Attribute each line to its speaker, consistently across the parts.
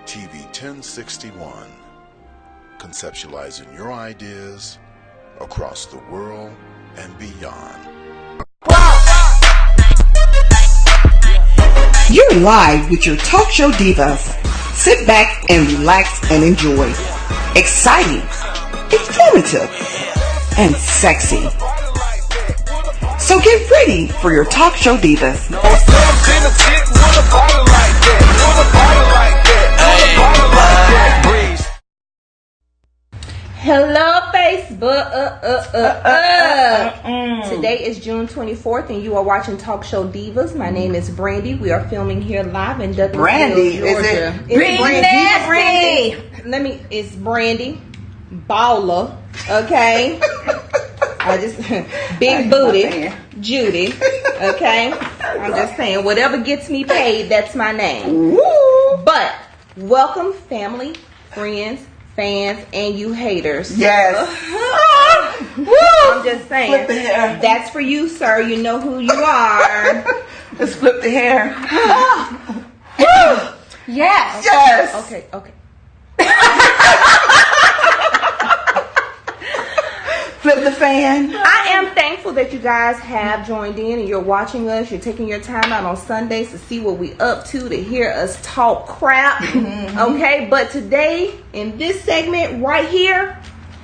Speaker 1: TV 1061, conceptualizing your ideas across the world and beyond.
Speaker 2: You're live with your talk show divas. Sit back and relax and enjoy. Exciting, informative, and sexy. So get ready for your talk show divas.
Speaker 3: Hello, Facebook. Today is June 24th, and you are watching Talk Show Divas. My name is Brandy. We are filming here live in Douglasville,
Speaker 2: Brandy,
Speaker 3: Georgia. It's Brandy Baller. Okay. I just big booty Judy. Okay. I'm just saying, whatever gets me paid, that's my name.
Speaker 2: Woo.
Speaker 3: But welcome, family, friends, fans, and you haters.
Speaker 2: Yes.
Speaker 3: I'm just saying.
Speaker 2: Flip the hair.
Speaker 3: That's for you, sir. You know who you are.
Speaker 2: Let's flip the hair.
Speaker 3: Yes.
Speaker 2: Yes.
Speaker 3: Okay.
Speaker 2: Flip the fan.
Speaker 3: I am thankful that you guys have joined in and you're watching us. You're taking your time out on Sundays to see what we up to hear us talk crap. Okay, but today in this segment right here,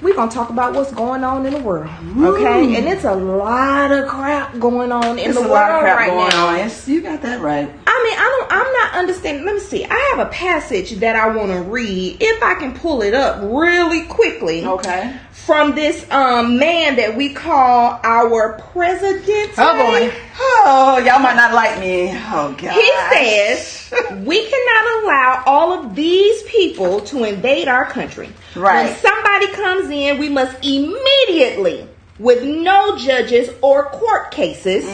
Speaker 3: we're going to talk about what's going on in the world. Okay, and it's a lot of crap going on in the world right now.
Speaker 2: Yes, you got that right.
Speaker 3: I'm not understanding. Let me see. I have a passage that I want to read, if I can pull it up really quickly.
Speaker 2: Okay.
Speaker 3: From this man that we call our president.
Speaker 2: Oh boy. Oh, y'all might not like me. Oh God.
Speaker 3: He says we cannot allow all of these people to invade our country.
Speaker 2: Right.
Speaker 3: When somebody comes in, we must immediately, with no judges or court cases,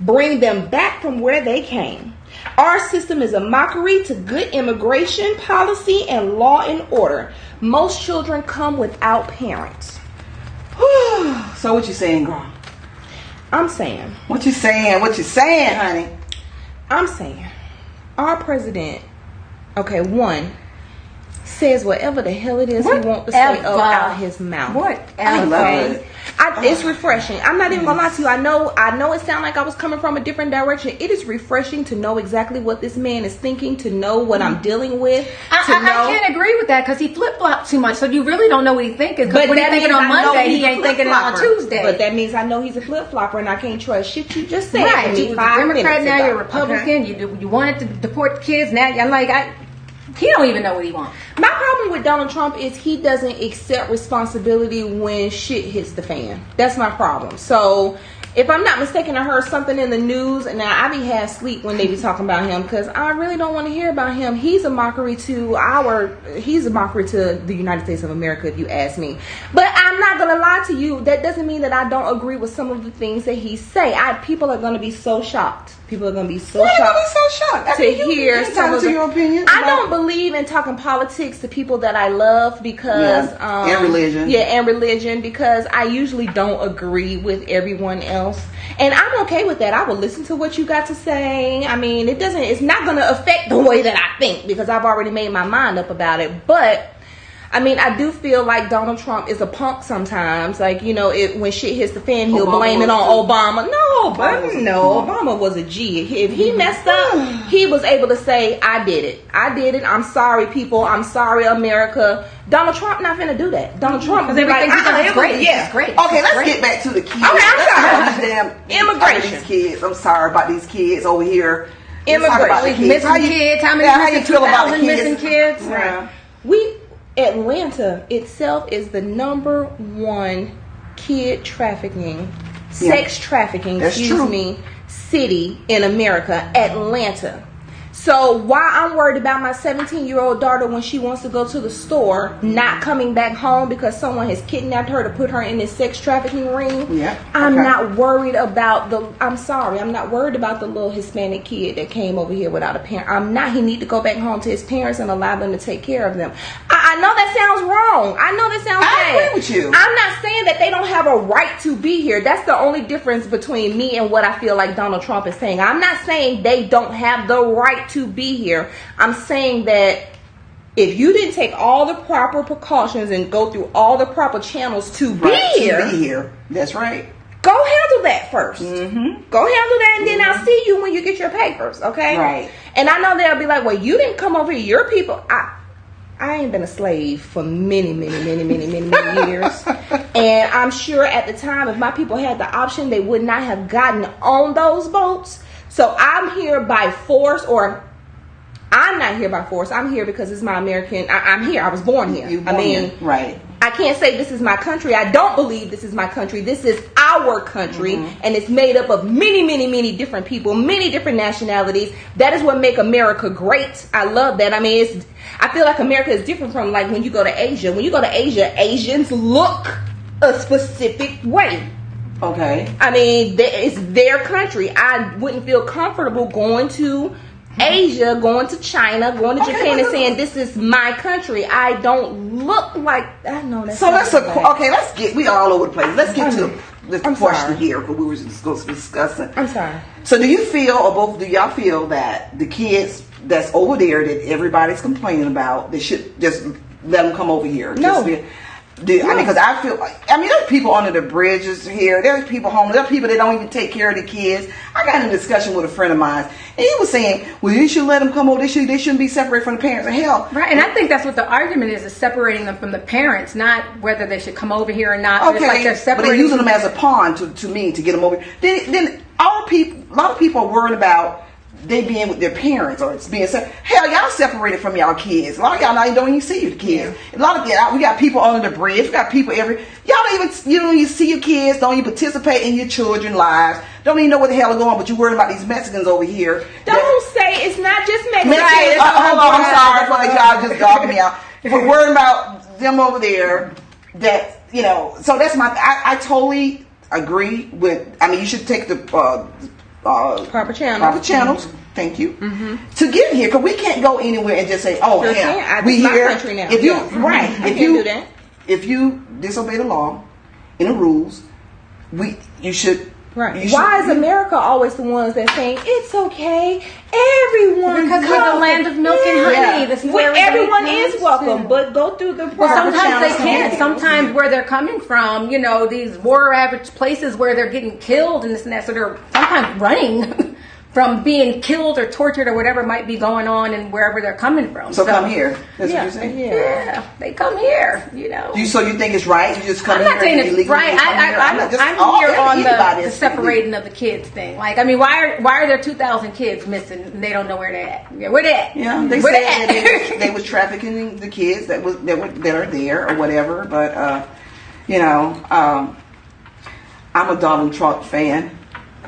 Speaker 3: bring them back from where they came. Our system is a mockery to good immigration policy and law and order. Most children come without parents.
Speaker 2: So what you saying, girl?
Speaker 3: I'm saying.
Speaker 2: What you saying? What you saying, honey?
Speaker 3: I'm saying our president, one, says whatever the hell it is he wants to say out his mouth.
Speaker 2: I love it.
Speaker 3: It's refreshing. I'm not even gonna lie to you. I know it sounded like I was coming from a different direction. It is refreshing to know exactly what this man is thinking, to know what I'm dealing with.
Speaker 4: I can't agree with that because he flip-flops too much, so you really don't know what he's thinking. Because what he's thinking on Monday, he ain't thinking it on Tuesday.
Speaker 3: But that means I know he's a flip-flopper, and I can't trust shit you just said.
Speaker 4: Right,
Speaker 3: To me
Speaker 4: you was a
Speaker 3: 5
Speaker 4: Democrat,
Speaker 3: minutes
Speaker 4: now
Speaker 3: ago.
Speaker 4: you're a Republican.
Speaker 3: Okay.
Speaker 4: You wanted to deport the kids, now I'm like, he don't even know what he wants.
Speaker 3: My problem with Donald Trump is he doesn't accept responsibility when shit hits the fan. That's my problem. So, if I'm not mistaken, I heard something in the news, and now I be half asleep when they be talking about him because I really don't want to hear about him. He's a mockery to the United States of America, if you ask me. But I'm not gonna lie to you. That doesn't mean that I don't agree with some of the things that he say. People are gonna be so shocked. People are gonna be so shocked to hear some of
Speaker 2: your opinion.
Speaker 3: I don't believe in talking politics to people that I love because
Speaker 2: and religion.
Speaker 3: Yeah, and religion, because I usually don't agree with everyone else. And I'm okay with that. I will listen to what you got to say. I mean, it's not going to affect the way that I think because I've already made my mind up about it. But I mean, I do feel like Donald Trump is a punk sometimes. Like, when shit hits the fan, he'll blame it on Obama. No, Obama was a G. If he messed up, he was able to say, I did it. I'm sorry, people. I'm sorry, America. Donald Trump not finna do that. Donald Trump is
Speaker 4: everything he's great.
Speaker 3: Yeah,
Speaker 4: great.
Speaker 2: Okay, let's get back to the kids.
Speaker 3: Okay, I'm sorry.
Speaker 2: Damn
Speaker 3: Immigration.
Speaker 2: These kids. I'm sorry about these kids over here.
Speaker 3: Immigration.
Speaker 4: Missing kids. How many
Speaker 2: feel about the kids?
Speaker 4: missing kids?
Speaker 2: Yeah.
Speaker 3: Atlanta itself is the number one kid trafficking, sex trafficking, city in America, Atlanta. So while I'm worried about my 17-year-old daughter when she wants to go to the store, not coming back home because someone has kidnapped her to put her in this sex trafficking ring, I'm not worried about I'm not worried about the little Hispanic kid that came over here without a parent. He need to go back home to his parents and allow them to take care of them. I know that sounds wrong. I know that sounds bad.
Speaker 2: I agree with you.
Speaker 3: I'm not saying that they don't have a right to be here. That's the only difference between me and what I feel like Donald Trump is saying. I'm not saying they don't have the right to be here. I'm saying that if you didn't take all the proper precautions and go through all the proper channels to be here,
Speaker 2: that's right.
Speaker 3: Go handle that first. Mm-hmm. Go handle that, and then I'll see you when you get your papers, okay?
Speaker 2: Right.
Speaker 3: And I know they'll be like, well, you didn't come over here. Your people. I ain't been a slave for many years. And I'm sure at the time, if my people had the option, they would not have gotten on those boats. So I'm here by force, or I'm not here by force. I'm here because it's my American. I'm here. I was born here.
Speaker 2: Here. Right.
Speaker 3: I can't say this is my country. I don't believe this is my country. This is our country, and it's made up of many different people, many different nationalities. That is what make America great. I love that. I mean, I feel like America is different from like when you go to Asia. When you go to Asia, Asians look a specific way.
Speaker 2: Okay.
Speaker 3: I mean, it's their country. I wouldn't feel comfortable going to Asia, going to China, going to Japan and saying this is my country. I don't look like I know that.
Speaker 2: So we all over the place. Let's get to this question here because we were just going to discuss it.
Speaker 3: I'm sorry.
Speaker 2: So do you feel, or both, do y'all feel that the kids that's over there that everybody's complaining about, they should just let them come over here?
Speaker 3: No.
Speaker 2: I mean, because I feel, there's people under the bridges here. There's people homeless. There's people that don't even take care of the kids. I got in a discussion with a friend of mine, and he was saying, well, you should let them come over. They shouldn't be separated from the parents. Hell.
Speaker 4: Right, and I think that's what the argument is separating them from the parents, not whether they should come over here or not.
Speaker 2: Okay,
Speaker 4: it's like they're separating,
Speaker 2: but they're using them as a pawn to me to get them over. Then a lot of people are worried about they being with their parents or it's being hell, y'all separated from y'all kids. A lot of y'all don't even see your kids. Yeah. A lot of we got people under the bridge. We got people you don't even see your kids. Don't even participate in your children's lives. Don't even know what the hell is going on. But you're worried about these Mexicans over here.
Speaker 3: Don't say it's not just Mexicans.
Speaker 2: Hold on, I'm sorry for y'all just dogging me out. We're worried about them over there. So that's I totally agree with. You should take the
Speaker 3: proper channels.
Speaker 2: Thank you. To get here, because we can't go anywhere and just say, "Oh, we here."
Speaker 3: Country now.
Speaker 2: If you
Speaker 3: do that.
Speaker 2: If you disobey the law and the rules, you should.
Speaker 3: Right. Why is America always the ones that saying it's okay? Everyone,
Speaker 4: because we're the land of milk and honey.
Speaker 3: Yeah.
Speaker 4: This is where
Speaker 3: everyone is welcome, but go through the proper
Speaker 4: sometimes they can't. Sometimes where they're coming from, these war average places where they're getting killed and this and that, so they're sometimes running from being killed or tortured or whatever might be going on and wherever they're coming from.
Speaker 2: So come here. That's what you're saying?
Speaker 4: Yeah, they come here,
Speaker 2: So you think it's right? You just come here?
Speaker 4: I'm not saying it's right. I'm here on the separating of the kids thing. Like, why are there 2,000 kids missing and they don't know where they're at? Where they at?
Speaker 2: Yeah, they said that they was trafficking the kids that are there or whatever. But, I'm a Donald Trump fan.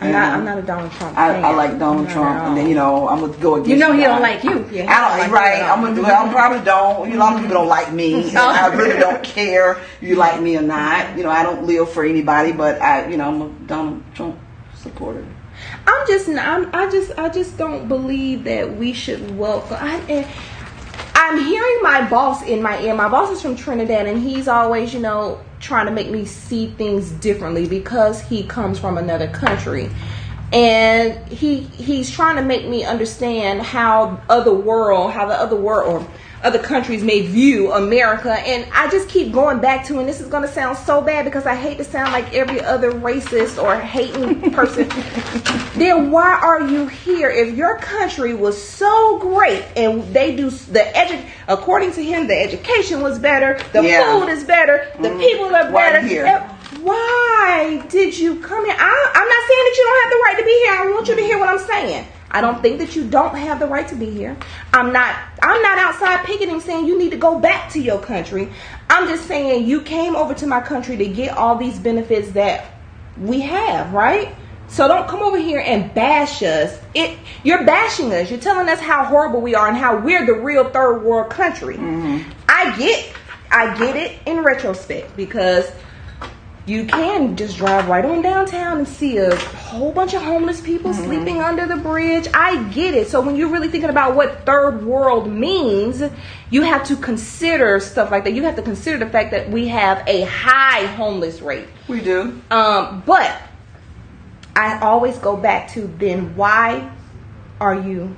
Speaker 3: I'm not a Donald Trump fan.
Speaker 2: I like Donald Trump, and then I'm gonna go against.
Speaker 4: He don't like you.
Speaker 2: Yeah, I probably don't. A lot of people don't like me. I really don't care if you like me or not. I don't live for anybody, but I'm a Donald Trump supporter.
Speaker 3: I just don't believe that we should welcome. I'm hearing my boss in my ear. My boss is from Trinidad, and he's always, trying to make me see things differently because he comes from another country. And he's trying to make me understand how the other world or other countries may view America. And I just keep going back to, and this is going to sound so bad because I hate to sound like every other racist or hating person. Then why are you here? If your country was so great and they do according to him, the education was better, the food is better, the people are better. Why did you come here? I'm not saying that you don't have the right to be here. I want you to hear what I'm saying. I don't think that you don't have the right to be here. I'm not outside picketing saying you need to go back to your country. I'm just saying you came over to my country to get all these benefits that we have, right? So don't come over here and bash us. You're bashing us. You're telling us how horrible we are and how we're the real third world country. I get it in retrospect because you can just drive right on downtown and see a whole bunch of homeless people sleeping under the bridge. I get it. So when you're really thinking about what third world means, you have to consider stuff like that. You have to consider the fact that we have a high homeless rate.
Speaker 2: We do.
Speaker 3: But I always go back to then why are you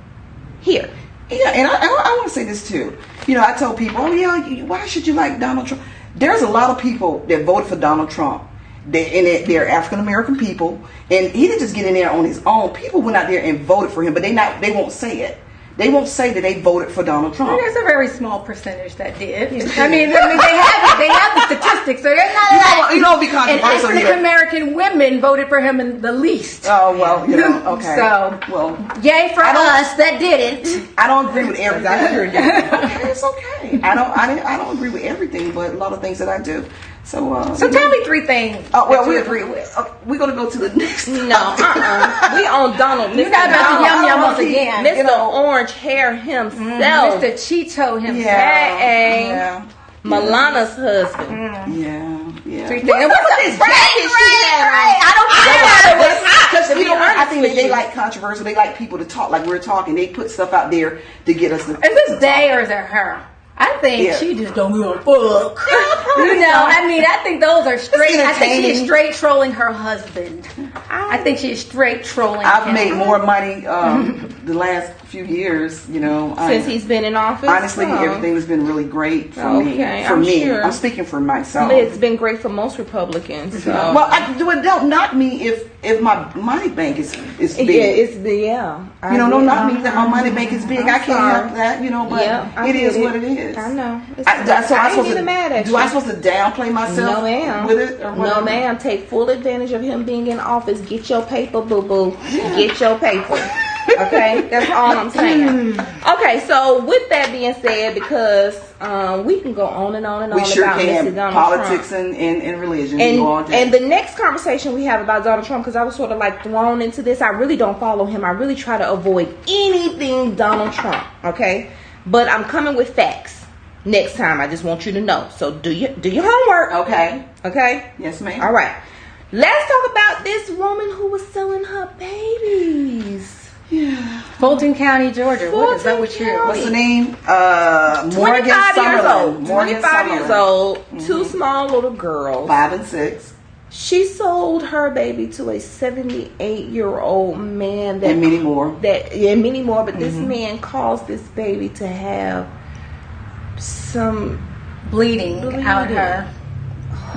Speaker 3: here?
Speaker 2: Yeah, and I want to say this too. You know, I told people, oh yeah, why should you like Donald Trump? There's a lot of people that voted for Donald Trump. They're African American people, and he didn't just get in there on his own. People went out there and voted for him, but they won't say it. They won't say that they voted for Donald Trump.
Speaker 4: There's a very small percentage that did. I mean, they have the statistics, so they're not.
Speaker 2: You don't be controversial.
Speaker 4: And African American women voted for him in the least.
Speaker 2: Oh well, you know, okay.
Speaker 4: So,
Speaker 2: well,
Speaker 4: yay for us that didn't.
Speaker 2: I don't agree with everything. Okay, it's okay. I don't agree with everything, but a lot of things that I do. So
Speaker 4: tell me 3 things.
Speaker 2: Oh well, we agree. We're gonna go to the next.
Speaker 3: No, we on Donald.
Speaker 4: You're not about to yum us again.
Speaker 3: Mr. Orange Hair himself,
Speaker 4: Mr. Cheeto himself.
Speaker 2: Yeah.
Speaker 3: Malana's husband.
Speaker 2: Yeah.
Speaker 4: 3 things. And what's this
Speaker 3: jacket she had on?
Speaker 4: I don't care.
Speaker 2: Because you know what? I think that they like controversy. They like people to talk like we're talking. They put stuff out there to get us.
Speaker 4: Is this they or is it her? I think she just don't give a fuck. You know, I mean, I think those are straight. I think she's straight trolling her husband. I think she's straight trolling
Speaker 2: I've
Speaker 4: him.
Speaker 2: made more money the last few years, you know.
Speaker 3: Since he's been in office?
Speaker 2: Honestly, everything has been really great for me. For me. Sure. I'm speaking for myself.
Speaker 3: It's been great for most Republicans. So.
Speaker 2: Well, don't knock me if my money bank is big.
Speaker 3: Yeah,
Speaker 2: you know, don't knock me that my money bank is big. I can't help that, you know, but it is what it is.
Speaker 3: I know.
Speaker 2: I ain't
Speaker 3: even mad at you.
Speaker 2: Do I supposed to downplay myself
Speaker 3: no, ma'am.
Speaker 2: with it? Or
Speaker 3: no, ma'am. Take full advantage of him being in office. Get your paper, boo-boo. Get your paper. Okay? That's all I'm saying. Okay, so with that being said, because we can go on and on and on about Mr. Donald
Speaker 2: politics
Speaker 3: Trump.
Speaker 2: and religion.
Speaker 3: And the next conversation we have about Donald Trump, because I was sort of like thrown into this. I really don't follow him. I really try to avoid anything Donald Trump. Okay? But I'm coming with facts. Next time, I just want you to know. So do your homework. Okay?
Speaker 2: Yes, ma'am.
Speaker 3: All right. Let's talk about this woman who was selling her babies.
Speaker 2: Yeah.
Speaker 4: Fulton County, Georgia. What's
Speaker 2: the name?
Speaker 3: 25 years old. 25 years old.
Speaker 2: Mm-hmm.
Speaker 3: 2 small little girls.
Speaker 2: 5 and 6.
Speaker 3: She sold her baby to a 78-year-old man.
Speaker 2: And many more.
Speaker 3: Many more. But this man caused this baby to have some bleeding out her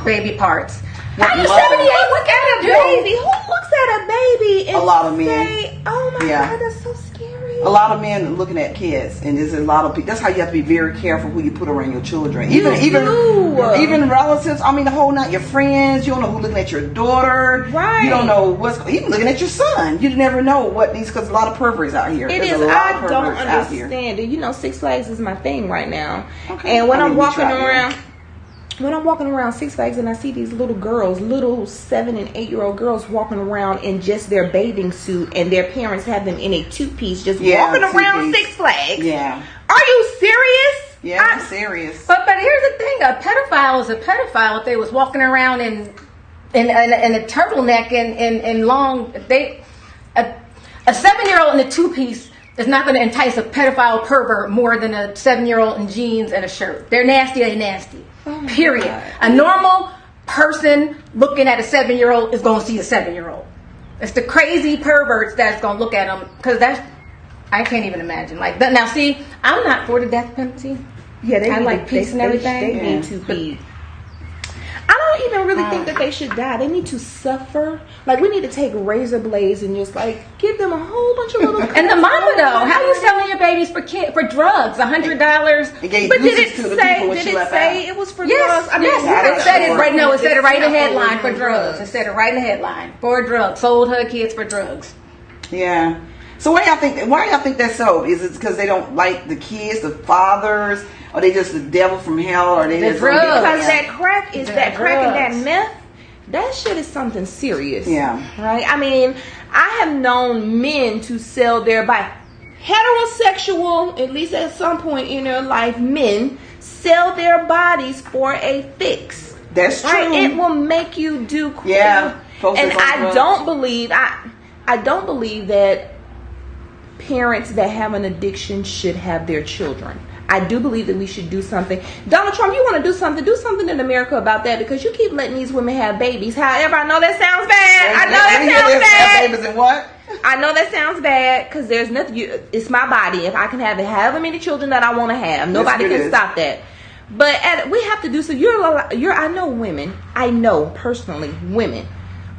Speaker 3: baby parts. How you 78 look at a baby? Who looks at a baby and
Speaker 2: a lot of men
Speaker 3: say, oh my God, that's so scary.
Speaker 2: A lot of men looking at kids, and there's a lot of people. That's how you have to be very careful who you put around your children. Even relatives. I mean, the whole night. Your friends. You don't know who's looking at your daughter.
Speaker 3: Right.
Speaker 2: You don't know even looking at your son. You never know what these, because a lot of perverts out here.
Speaker 3: There's a lot of perverts out here. You know, Six Flags is my thing right now.
Speaker 2: Okay.
Speaker 3: And when I'm walking around. When I'm walking around Six Flags and I see these little girls, little 7 and 8-year-old girls walking around in just their bathing suit, and their parents have them in a 2-piece just walking around Six Flags.
Speaker 2: Yeah.
Speaker 3: Are you serious?
Speaker 2: Yeah, I'm serious.
Speaker 4: But here's the thing: a pedophile is a pedophile if they was walking around in a turtleneck and long. A 7-year-old in a 2-piece is not going to entice a pedophile pervert more than a 7-year-old in jeans and a shirt. They're nasty. They're nasty. Period.
Speaker 3: God.
Speaker 4: A normal person looking at a 7-year-old is going to see a 7-year-old. It's the crazy perverts that's going to look at them, because I can't even imagine. Like that. Now, see, I'm not for the death penalty.
Speaker 3: Yeah,
Speaker 4: I like peace and everything.
Speaker 3: They need to be. I don't even really think that they should die. They need to suffer. Like, we need to take razor blades and just like give them a whole bunch of little.
Speaker 4: And the mama though, how you selling your babies for drugs? $100.
Speaker 3: But did it say it was for drugs?
Speaker 4: I mean, yes, it said it right. No, it said it right in the headline for drugs. It said it right in the headline for drugs. Sold her kids for drugs.
Speaker 2: Yeah. So why y'all think that's so? Is it because they don't like the kids, the fathers? Or they just the devil from hell? Or they just
Speaker 3: drugs? Because that crack and that meth, that shit is something serious.
Speaker 2: Yeah.
Speaker 3: Right? I mean, I have known men to sell their body. Heterosexual, at least at some point in their life, men sell their bodies for a fix.
Speaker 2: That's true.
Speaker 3: Right? It will make you do cool.
Speaker 2: Yeah.
Speaker 3: And I don't believe that parents that have an addiction should have their children. I do believe that we should do something. Donald Trump, you want to do something in America about that, because you keep letting these women have babies. However, I know that sounds bad. I know that sounds bad.
Speaker 2: Babies in what?
Speaker 3: I know that sounds bad because there's nothing. It's my body. If I can have however many children that I want to have, nobody can stop that. But we have to do so. I know women. I know personally women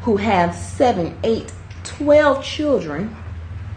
Speaker 3: who have 7, 8, 12 children,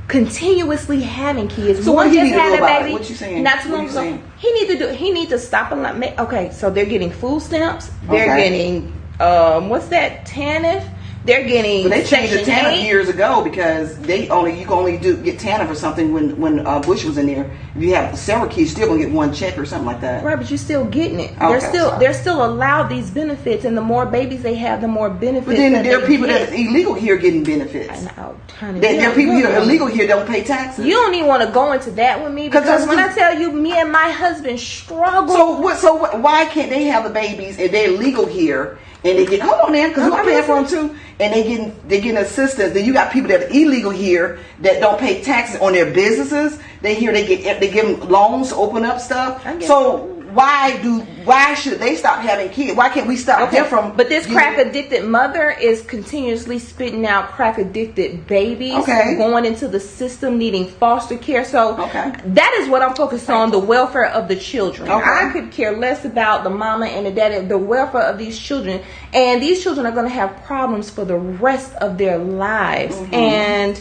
Speaker 3: continuously having kids.
Speaker 5: So what he need to do about it? What you saying?
Speaker 3: Not too long ago. He need to stop a lot. Okay, so they're getting food stamps. They're getting what's that? TANF. They're getting.
Speaker 5: But they changed the TANF years ago because you can only get TANF or something when Bush was in there. If you have several kids, you're still gonna get one check or something like that.
Speaker 3: Right, but you're still getting it.
Speaker 5: Okay,
Speaker 3: they're still allowed these benefits, and the more babies they have, the more benefits.
Speaker 5: But then there are people that are illegal here getting benefits. There are people here illegal here don't pay taxes.
Speaker 3: You don't even want to go into that with me because when I tell you, me and my husband struggle.
Speaker 5: So why can't they have the babies and they're legal here? And they get hold on there because I'm paying for them too, and they getting assistance. Then you got people that are illegal here that don't pay taxes on their businesses. They give them loans to open up stuff. So why should they stop having kids? Why can't we stop them from?
Speaker 3: But this crack addicted mother is continuously spitting out crack addicted babies going into the system needing foster care. So that is what I'm focused on, the welfare of the children. I could care less about the mama and the daddy, the welfare of these children. And these children are going to have problems for the rest of their lives. And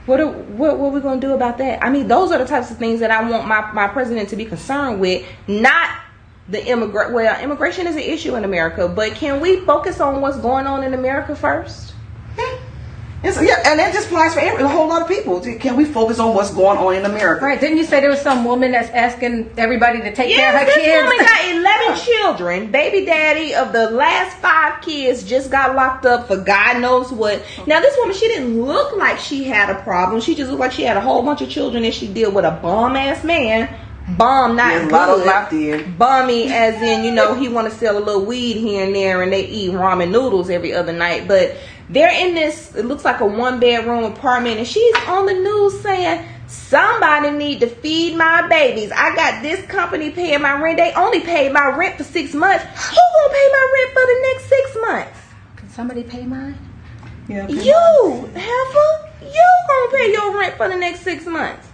Speaker 3: what are we going to do about that? I mean, those are the types of things that I want my president to be concerned with, not the immigration is an issue in America, but can we focus on what's going on in America first?
Speaker 5: Yeah, and that just applies for a whole lot of people. Can we focus on what's going on in America?
Speaker 4: Right. Didn't you say there was some woman that's asking everybody to take care of her
Speaker 3: kids?
Speaker 4: This
Speaker 3: woman got 11 children. Baby daddy of the last 5 kids just got locked up for God knows what. Now, this woman, she didn't look like she had a problem. She just looked like she had a whole bunch of children and she dealt with a bum-ass man. Bomb, not good. A lot of them Bummy, as in, he want to sell a little weed here and there, and they eat ramen noodles every other night. But they're in this, it looks like a 1-bedroom apartment, and she's on the news saying, somebody need to feed my babies. I got this company paying my rent. They only paid my rent for 6 months. Who gonna pay my rent for the next 6 months?
Speaker 4: Can somebody pay mine?
Speaker 3: Yeah, you, heifer. You gonna pay your rent for the next 6 months.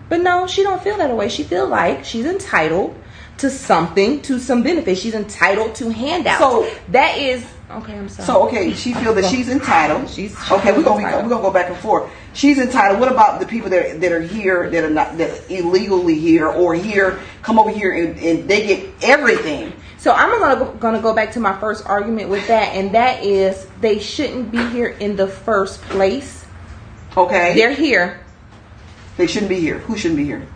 Speaker 3: But no, she don't feel that way. She feel like she's entitled to something, to some benefits. She's entitled to handouts. So that is okay. I'm sorry.
Speaker 5: So she feel that she's entitled. We're gonna go back and forth. She's entitled. What about the people that are here that are not that illegally here or here come over here and they get everything?
Speaker 3: So I'm gonna go back to my first argument with that, and that is they shouldn't be here in the first place. Okay, they're here.
Speaker 5: They shouldn't be here. Who shouldn't be here?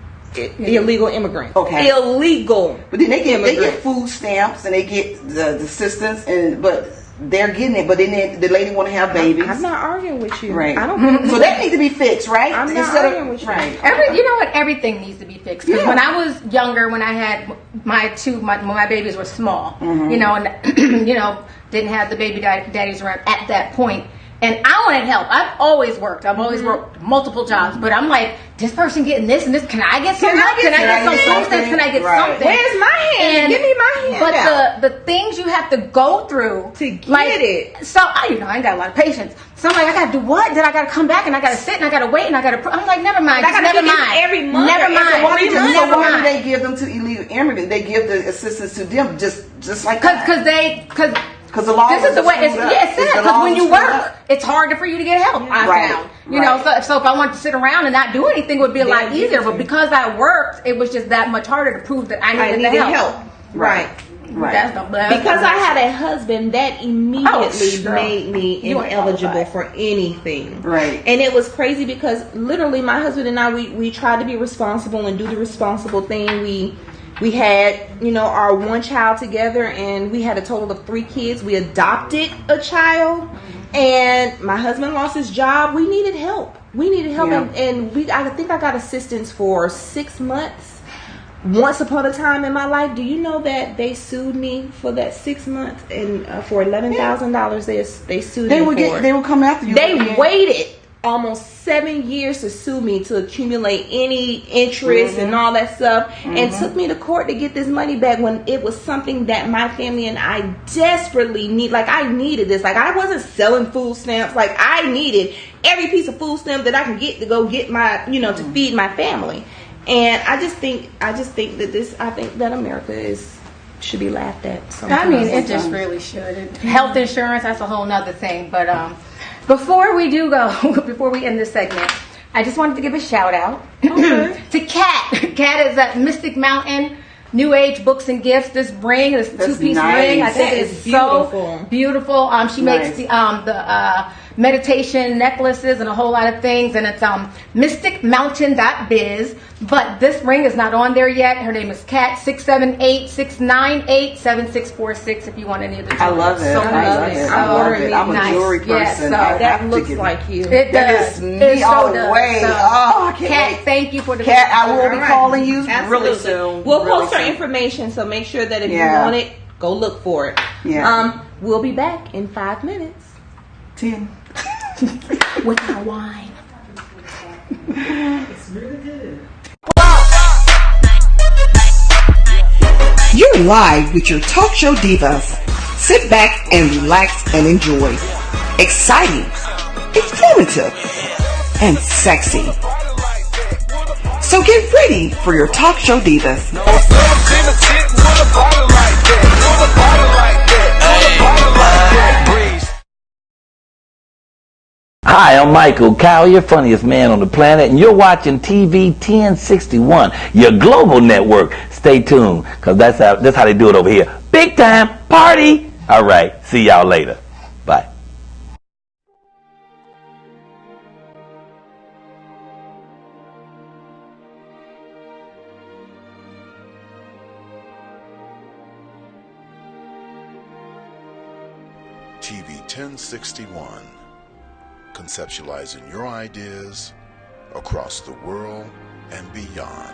Speaker 3: Illegal immigrants.
Speaker 5: Okay.
Speaker 3: Illegal.
Speaker 5: But then they get food stamps and they get the assistance but they're getting it. But then the lady want to have babies.
Speaker 3: I'm not arguing with you.
Speaker 5: Right. I don't. So that needs to be fixed, right?
Speaker 3: I'm not arguing with you.
Speaker 5: Right.
Speaker 4: You know what? Everything needs to be fixed. Because when I was younger, when I had my babies were small, and didn't have the baby daddies around at that point. And I wanted help. I've always worked. I've always worked multiple jobs. But I'm like, this person getting this and this. Can I get some help? Can I get some assistance? Can I get something?
Speaker 3: Where's my hand? Give me my hand.
Speaker 4: But the things you have to go through
Speaker 3: to get it.
Speaker 4: So I ain't got a lot of patience. So I'm like, I got to do what? Then I got to come back and I got to sit and I got to wait and I got to. I'm like, never mind. Never mind.
Speaker 3: Every month.
Speaker 4: Never mind.
Speaker 5: Why do they give them to illegal immigrants? They give the assistance to them just like that. Because the law
Speaker 4: this is the way it's sad. Because when you work, it's harder for you to get help. I found, so if I wanted to sit around and not do anything, it would be a lot easier. But because I worked, it was just that much harder to prove that I needed help.
Speaker 3: Right. Because I had a husband that immediately made me ineligible for anything.
Speaker 5: Right.
Speaker 3: And it was crazy because literally my husband and I we tried to be responsible and do the responsible thing. We had, our one child together, and we had a total of 3 kids. We adopted a child, and my husband lost his job. We needed help. And I think I got assistance for 6 months. Once upon a time in my life, do you know that they sued me for that 6 months and for $11,000? They sued me for it.
Speaker 5: They would come after you.
Speaker 3: They waited almost 7 years to sue me to accumulate any interest and all that stuff, and took me to court to get this money back when it was something that my family and I desperately need. Like, I needed this. Like, I wasn't selling food stamps. Like, I needed every piece of food stamp that I can get to go get my, to feed my family. And I just think that America should be laughed at sometimes.
Speaker 4: I mean, it just really should. Health insurance, that's a whole nother thing. But before we end this segment, I just wanted to give a shout out to Kat. Kat is at Mystic Mountain New Age Books and Gifts. This ring, this two-piece ring, I think is so beautiful. She makes the meditation necklaces and a whole lot of things, and it's mysticmountain.biz. But this ring is not on there yet. Her name is Kat. 678-698-7646 if you want any of the jewelry.
Speaker 5: I love it. I love it. I'm a jewelry person.
Speaker 3: Yes, so that looks like you.
Speaker 4: It does.
Speaker 5: That is me all the way.
Speaker 4: So,
Speaker 5: I can't
Speaker 4: Kat,
Speaker 5: wait.
Speaker 4: thank you for the
Speaker 5: Kat, I will be calling you really
Speaker 3: Absolutely.
Speaker 5: soon.
Speaker 3: We'll
Speaker 5: really
Speaker 3: post our
Speaker 5: soon.
Speaker 3: information, so make sure that if you want it, go look for it.
Speaker 5: Yeah.
Speaker 3: We'll be back in 5 minutes.
Speaker 5: 10.
Speaker 4: with our wine.
Speaker 6: It's really good.
Speaker 2: You're live with your talk show divas. Sit back and relax and enjoy. Exciting, informative, and sexy. So get ready for your talk show divas.
Speaker 7: Hi, I'm Michael Kyle, your funniest man on the planet, and you're watching TV 1061, your global network. Stay tuned, because that's how they do it over here. Big time party! All right, see y'all later. Bye.
Speaker 1: TV 1061. Conceptualizing your ideas across the world and beyond.